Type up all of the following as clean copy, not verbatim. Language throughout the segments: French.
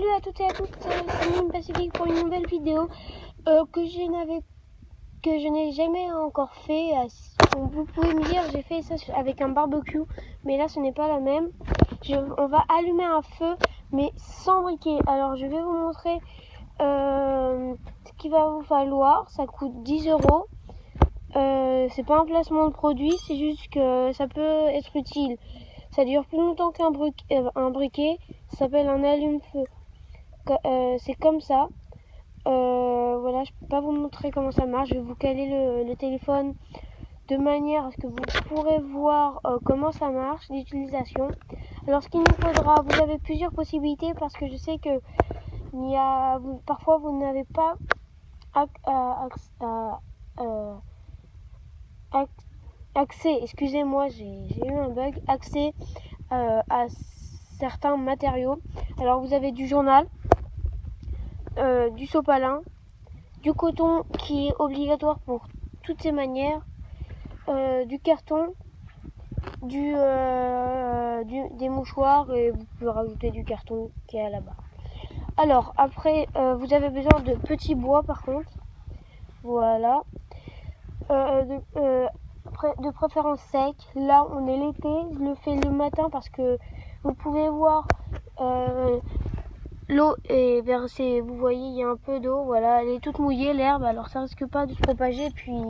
Salut à toutes et à tous, c'est Mine Pacifique pour une nouvelle vidéo que je n'ai jamais encore fait. Vous pouvez me dire, j'ai fait ça avec un barbecue, mais là ce n'est pas la même. On va allumer un feu, mais sans briquet. Alors je vais vous montrer ce qu'il va vous falloir. Ça coûte 10 €. C'est pas un placement de produit, c'est juste que ça peut être utile. Ça dure plus longtemps qu'un briquet. Ça s'appelle un allume-feu. C'est comme ça. Voilà, je peux pas vous montrer comment ça marche. Je vais vous caler le téléphone de manière à ce que vous pourrez voir comment ça marche, l'utilisation. Alors ce qu'il nous faudra, vous avez plusieurs possibilités parce que je sais que parfois vous n'avez pas accès, excusez-moi, j'ai eu un bug, accès à certains matériaux. Alors vous avez du journal, du sopalin, du coton qui est obligatoire pour toutes ces manières, du carton, des mouchoirs, et vous pouvez rajouter du carton qui est là-bas. Alors après vous avez besoin de petits bois par contre, voilà, de préférence sec. Là on est l'été, je le fais le matin parce que vous pouvez voir l'eau est versée, vous voyez il y a un peu d'eau, voilà, elle est toute mouillée l'herbe, alors ça risque pas de se propager, puis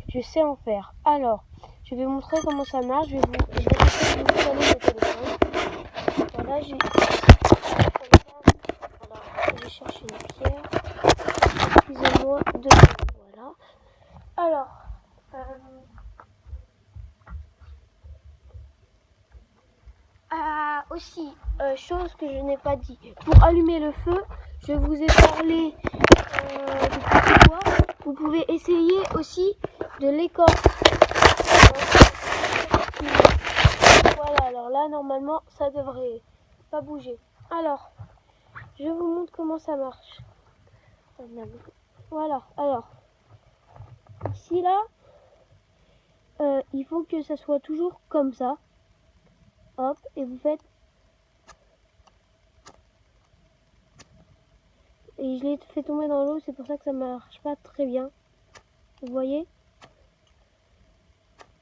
je sais en faire. Alors je vais vous montrer comment ça marche. Je vais essayer de vous caler le téléphone. Voilà, je vais chercher une pierre, excusez-moi de voilà. Alors aussi, chose que je n'ai pas dit, pour allumer le feu, je vous ai parlé de petits bois. Vous pouvez essayer aussi de l'écorce. Voilà, alors là normalement ça devrait pas bouger. Alors je vous montre comment ça marche. Voilà, alors ici là il faut que ça soit toujours comme ça. Hop, et vous faites, et je l'ai fait tomber dans l'eau, c'est pour ça que ça marche pas très bien, vous voyez.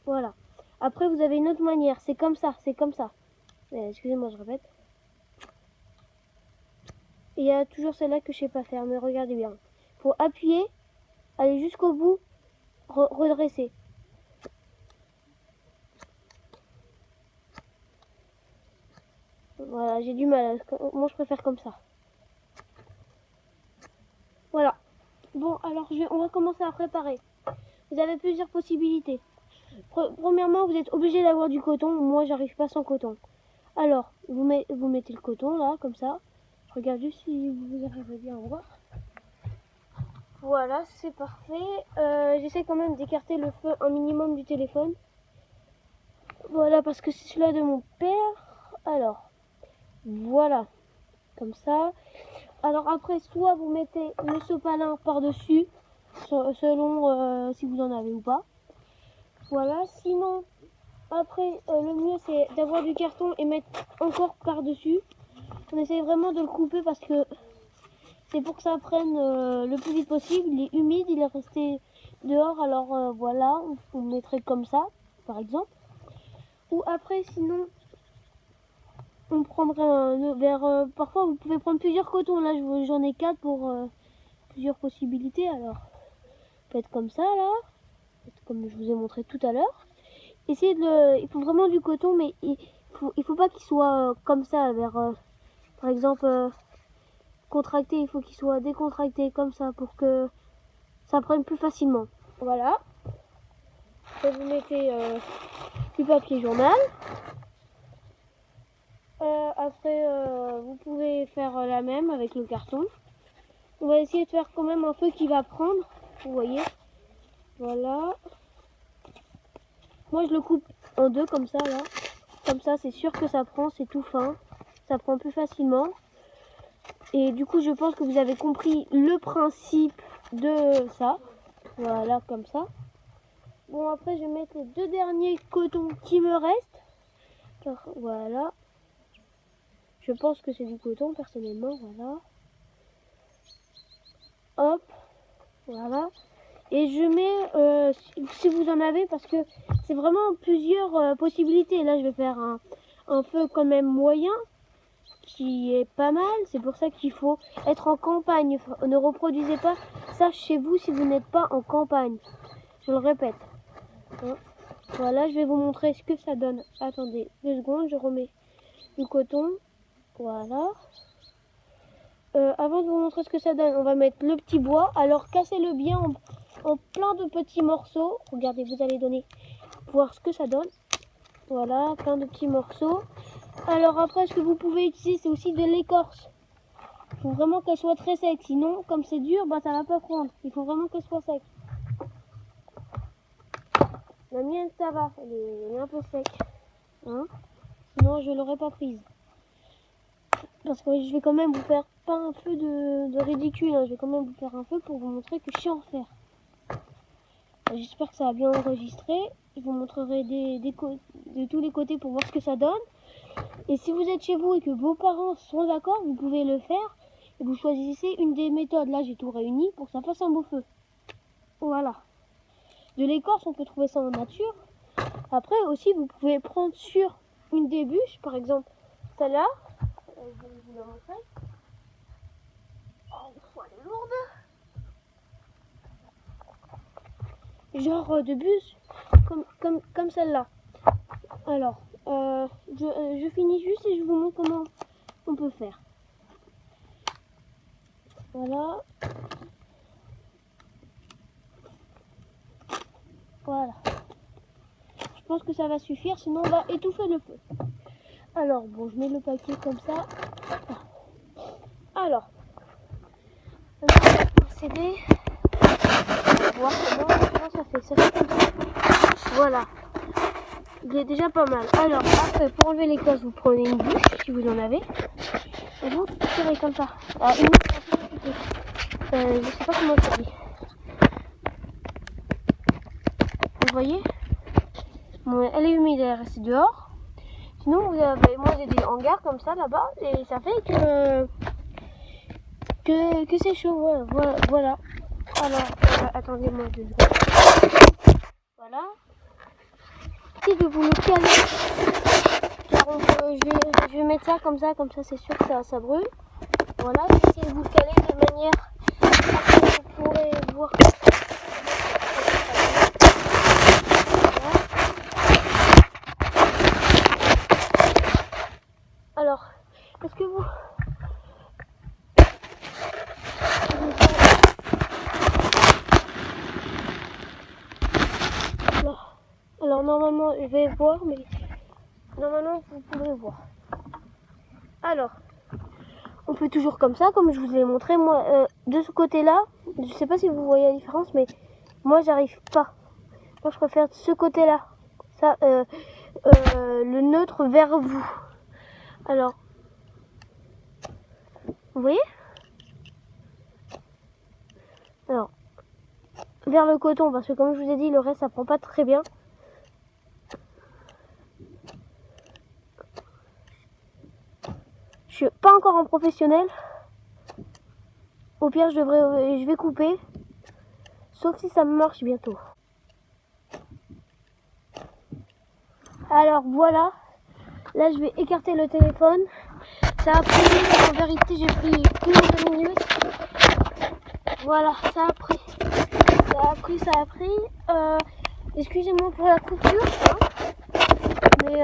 Voilà, après vous avez une autre manière, c'est comme ça, excusez-moi je répète, et il y a toujours celle-là que je sais pas faire, mais regardez bien, faut appuyer, aller jusqu'au bout, redresser. Voilà, j'ai du mal, moi je préfère comme ça. Voilà. Bon, alors on va commencer à préparer. Vous avez plusieurs possibilités. Premièrement, vous êtes obligé d'avoir du coton. Moi, j'arrive pas sans coton. Alors, vous mettez le coton là, comme ça. Je regarde juste si vous arrivez bien à voir. Voilà, c'est parfait. J'essaie quand même d'écarter le feu un minimum du téléphone. Voilà, parce que c'est celui-là de mon père. Alors, voilà, comme ça. Alors après, soit vous mettez le sopalin par-dessus, selon si vous en avez ou pas. Voilà, sinon, après, le mieux c'est d'avoir du carton et mettre encore par-dessus. On essaye vraiment de le couper parce que c'est pour que ça prenne le plus vite possible. Il est humide, il est resté dehors, alors voilà, on mettrait comme ça, par exemple. Ou après, sinon, on prendrait un verre. Parfois, vous pouvez prendre plusieurs cotons. Là, j'en ai 4 pour plusieurs possibilités. Alors, faites comme ça, là, comme je vous ai montré tout à l'heure. Essayez il faut vraiment du coton, mais il faut pas qu'il soit comme ça, par exemple, contracté. Il faut qu'il soit décontracté comme ça pour que ça prenne plus facilement. Voilà. Et vous mettez du papier journal. Après, vous pouvez faire la même avec le carton. On va essayer de faire quand même un feu qui va prendre. Vous voyez. Voilà. Moi, je le coupe en deux comme ça, là. Comme ça, c'est sûr que ça prend. C'est tout fin. Ça prend plus facilement. Et du coup, je pense que vous avez compris le principe de ça. Voilà, comme ça. Bon, après, je vais mettre les 2 derniers cotons qui me restent. Voilà. Je pense que c'est du coton, personnellement, voilà. Hop, voilà. Et je mets, si vous en avez, parce que c'est vraiment plusieurs possibilités. Là, je vais faire un feu quand même moyen, qui est pas mal. C'est pour ça qu'il faut être en campagne. Ne reproduisez pas ça chez vous si vous n'êtes pas en campagne. Je le répète. Hein. Voilà, je vais vous montrer ce que ça donne. Attendez 2 secondes, je remets du coton. Voilà. Avant de vous montrer ce que ça donne, on va mettre le petit bois. Alors cassez-le bien en plein de petits morceaux. Regardez, vous allez voir ce que ça donne. Voilà, plein de petits morceaux. Alors après, ce que vous pouvez utiliser, c'est aussi de l'écorce. Il faut vraiment qu'elle soit très sec. Sinon, comme c'est dur, bah, ça va pas prendre. Il faut vraiment qu'elle soit sec. La mienne, ça va. Elle est un peu sec. Hein, sinon, je l'aurais pas prise. Parce que je vais quand même vous faire pas un feu de ridicule. Hein. Je vais quand même vous faire un feu pour vous montrer que je sais en faire. J'espère que ça a bien enregistré. Je vous montrerai de tous les côtés pour voir ce que ça donne. Et si vous êtes chez vous et que vos parents sont d'accord, vous pouvez le faire. Et vous choisissez une des méthodes. Là, j'ai tout réuni pour que ça fasse un beau feu. Voilà. De l'écorce, on peut trouver ça en nature. Après aussi, vous pouvez prendre sur une des bûches, par exemple celle-là. Je vais vous la montrer. Oh, elle est lourde. Genre de bûche comme celle-là. Alors, je finis juste et je vous montre comment on peut faire. Voilà. Voilà. Je pense que ça va suffire, sinon on va étouffer le feu. Alors, bon, je mets le paquet comme ça. Alors, on va procéder. On va voir comment ça fait. Ça fait comme ça. Voilà. Il est déjà pas mal. Alors, après, pour enlever l'écorce, vous prenez une bûche, si vous en avez. Et vous tirez comme ça. Ah, une bûche, c'est un peu compliqué. Je sais pas comment ça dit. Vous voyez? Bon, elle est humide, elle est restée dehors. Sinon, vous avez, moi j'ai des hangars comme ça là-bas. Et ça fait que c'est chaud. Voilà. Alors, attendez-moi 2 secondes. Voilà. Essayez de vous le caler. Car je vais mettre ça comme ça c'est sûr que ça brûle. Voilà, essayez de vous le caler de manière à ce que vous pourrez voir. Alors, est-ce que vous... Alors normalement, je vais voir, mais normalement, vous pourrez voir. Alors, on fait toujours comme ça, comme je vous ai montré. Moi, de ce côté-là, je sais pas si vous voyez la différence, mais moi, j'arrive pas. Moi, je préfère de ce côté-là. Ça, le neutre vers vous. Alors, vous voyez? Alors, vers le coton, parce que comme je vous ai dit, le reste, ça prend pas très bien. Je suis pas encore en professionnel. Au pire, je vais couper. Sauf si ça marche bientôt. Alors voilà. Là, je vais écarter le téléphone. Ça a pris, en vérité, j'ai pris plus de 2 minutes. Voilà, ça a pris. Ça a pris. Excusez-moi pour la coupure. Hein. Mais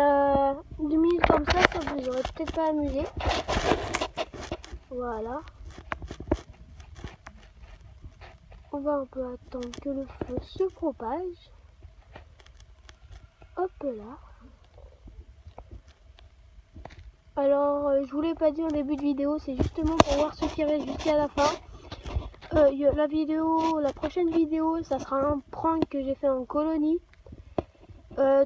2 minutes comme ça vous aurait peut-être pas amusé. Voilà. On va un peu attendre que le feu se propage. Hop là. Alors, je vous l'ai pas dit en début de vidéo, c'est justement pour voir ce qui reste jusqu'à la fin. La prochaine vidéo, ça sera un prank que j'ai fait en colonie.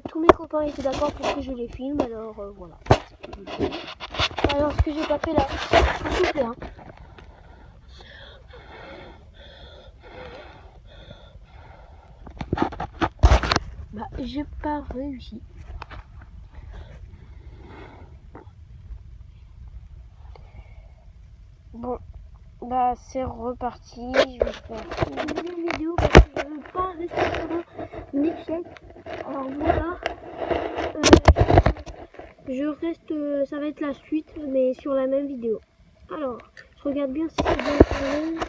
Tous mes copains étaient d'accord pour que je les filme, alors voilà. Alors, ce que j'ai pas fait là, s'il vous plaît, hein. Bah, j'ai pas réussi. Bon, bah c'est reparti. Je vais faire une deuxième vidéo parce que je ne veux pas rester sur un échec. Alors voilà. Je reste, ça va être la suite, mais sur la même vidéo. Alors, je regarde bien si c'est bien tourné.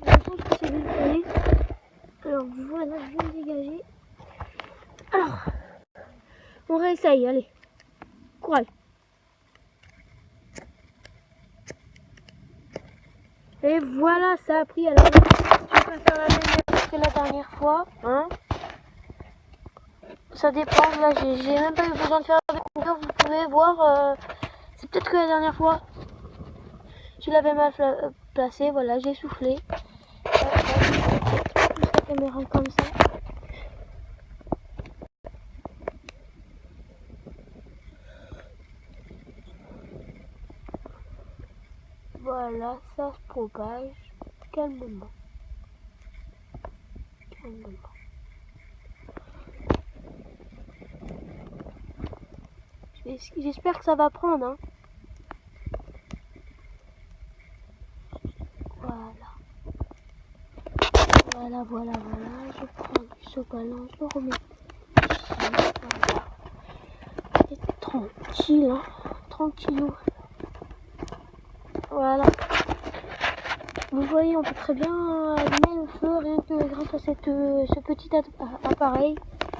Je pense que c'est bien tourné. Alors voilà, je vais me dégager. Alors, on réessaye, allez. Courage. Et voilà, ça a pris. Alors, je vais pas faire la même chose que la dernière fois, hein. Ça dépend, là j'ai même pas eu besoin de faire de couleur, vous pouvez voir, c'est peut-être que la dernière fois je l'avais mal placé, voilà, j'ai soufflé. La caméra comme ça. Voilà, ça se propage calmement. Calmement. J'espère que ça va prendre, hein. Voilà, je prends du sopalin, je le remets ici, voilà. C'est tranquille, hein, tranquillou. Voilà. Vous voyez, on peut très bien allumer le feu rien que grâce à ce petit appareil.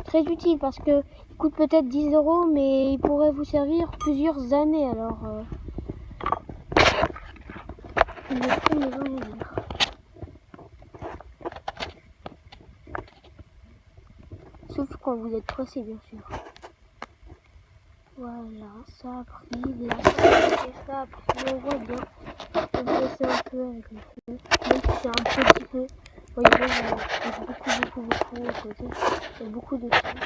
Très utile parce que il coûte peut-être 10 €, mais il pourrait vous servir plusieurs années. Alors, il me faut me dire. Sauf quand vous êtes pressé, bien sûr. Voilà, ça a pris là, et ça a pris, on voit bien. On va laisser un peu avec le feu, même si c'est un petit feu. Vous voyez, il y a beaucoup à côté. Il y a beaucoup de feu.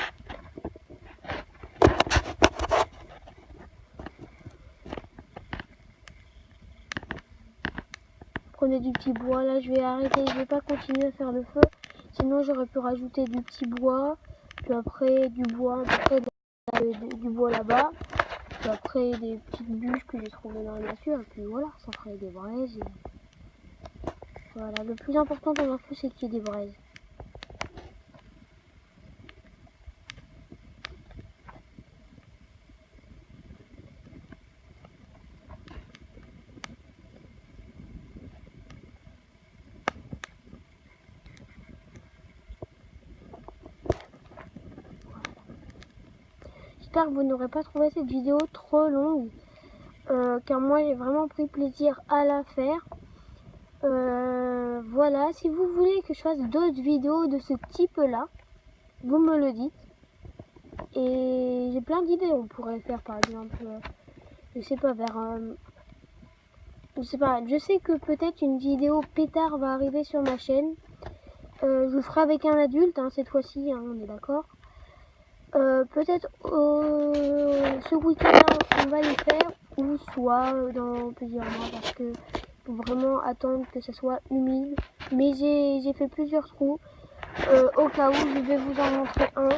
Prenez du petit bois, là je vais arrêter, je vais pas continuer à faire le feu. Sinon j'aurais pu rajouter du petit bois, puis après du bois, après du bois là-bas. Puis après des petites bûches que j'ai trouvées dans la nature, et puis voilà, ça ferait des braises. Et... voilà, le plus important dans un feu, c'est qu'il y ait des braises. J'espère que vous n'aurez pas trouvé cette vidéo trop longue, car moi j'ai vraiment pris plaisir à la faire. Voilà, si vous voulez que je fasse d'autres vidéos de ce type là, vous me le dites. Et j'ai plein d'idées. On pourrait faire par exemple, je sais pas, je sais que peut-être une vidéo pétard va arriver sur ma chaîne. Je le ferai avec un adulte, hein, cette fois-ci, hein, on est d'accord. Peut-être ce week-end on va les faire, ou soit dans plusieurs mois, parce que faut vraiment attendre que ça soit humide. Mais j'ai fait plusieurs trous au cas où. Je vais vous en montrer un.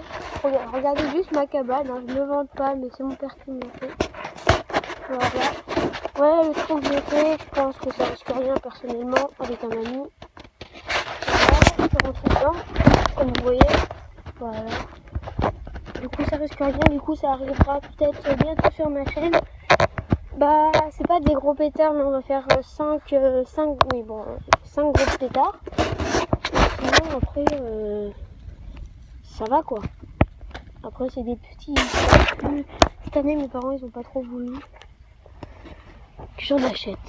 Regardez juste ma cabane, hein. Je ne me vante pas, mais c'est mon père qui me l'a fait. Voilà. Ouais, le trou que j'ai fait, je pense que ça risque rien personnellement avec un ami. Voilà, je rentre dedans, comme vous voyez. Voilà. Du coup ça risque rien, du coup ça arrivera peut-être bientôt sur ma chaîne. Bah c'est pas des gros pétards, mais on va faire 5 gros pétards. Et sinon après ça va quoi. Après c'est des petits. Cette année mes parents ils ont pas trop voulu que j'en achète.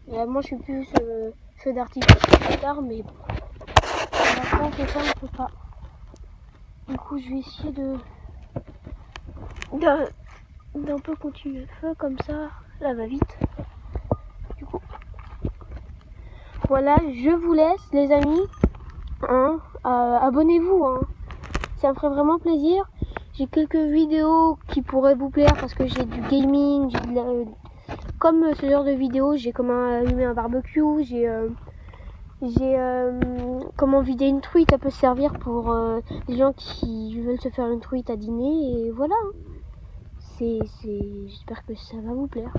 Et moi je suis plus feu d'artifice pétard, mais bon. On peut pas, on peut pas. Du coup je vais essayer d'un peu continuer le feu comme ça, là va vite. Du coup, voilà, je vous laisse les amis, hein, abonnez-vous, hein. Ça me ferait vraiment plaisir. J'ai quelques vidéos qui pourraient vous plaire parce que j'ai du gaming, comme ce genre de vidéos, j'ai comment allumer un barbecue, j'ai comment vider une truite. Ça peut servir pour les gens qui veulent se faire une truite à dîner, et voilà. J'espère que ça va vous plaire.